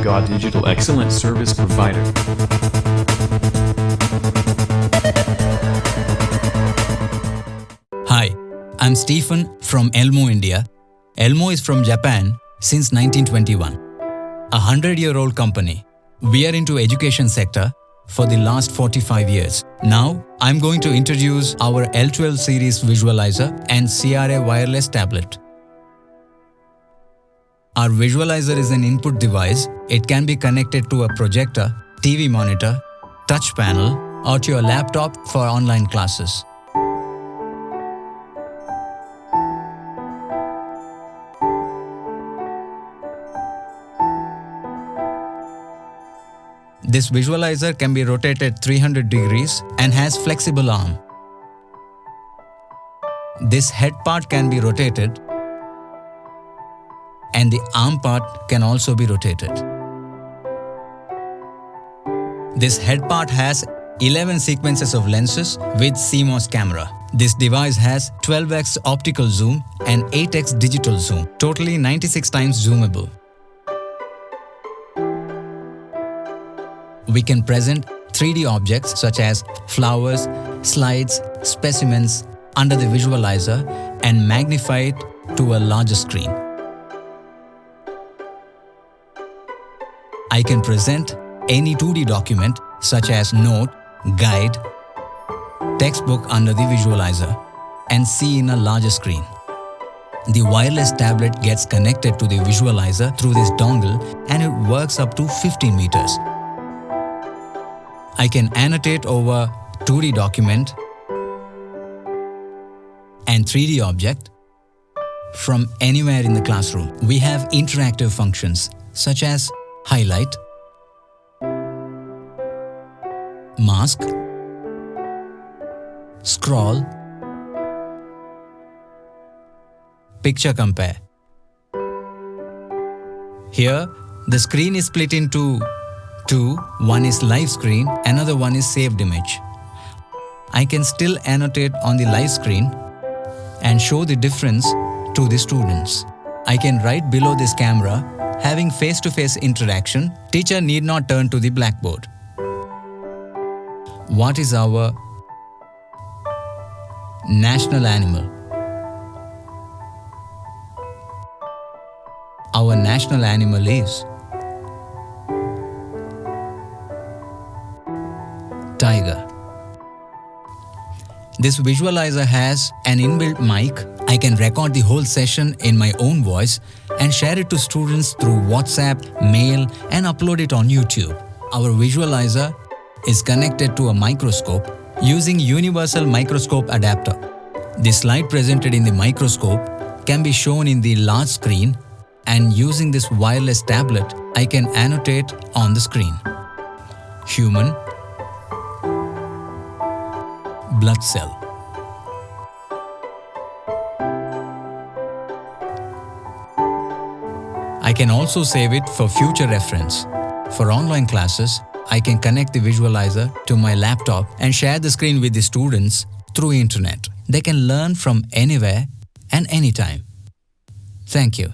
Ga Digital Excellent Service Provider. Hi, I'm Stephen from Elmo, India. Elmo is from Japan since 1921. A 100-year-old company. We are into education sector for the last 45 years. Now, I'm going to introduce our L12 series visualizer and CRA wireless tablet. Our visualizer is an input device. It can be connected to a projector, TV monitor, touch panel, or to your laptop for online classes. This visualizer can be rotated 300 degrees and has flexible arm. This head part can be rotated and the arm part can also be rotated. This head part has 11 sequences of lenses with CMOS camera. This device has 12x optical zoom and 8x digital zoom, totally 96 times zoomable. We can present 3D objects such as flowers, slides, specimens under the visualizer and magnify it to a larger screen. I can present any 2D document such as note, guide, textbook under the visualizer and see in a larger screen. The wireless tablet gets connected to the visualizer through this dongle and it works up to 15 meters. I can annotate over 2D document and 3D object from anywhere in the classroom. We have interactive functions such as highlight, mask, scroll, picture compare. Here, the screen is split into two. One is live screen, another one is saved image. I can still annotate on the live screen and show the difference to the students. I can write below this camera. Having face-to-face interaction, teacher need not turn to the blackboard. What is our national animal? Our national animal is tiger. This visualizer has an inbuilt mic. I can record the whole session in my own voice and share it to students through WhatsApp, mail, and upload it on YouTube. Our visualizer is connected to a microscope using universal microscope adapter. The slide presented in the microscope can be shown in the large screen, and using this wireless tablet, I can annotate on the screen. Human blood cell. I can also save it for future reference. For online classes, I can connect the visualizer to my laptop and share the screen with the students through internet. They can learn from anywhere and anytime. Thank you.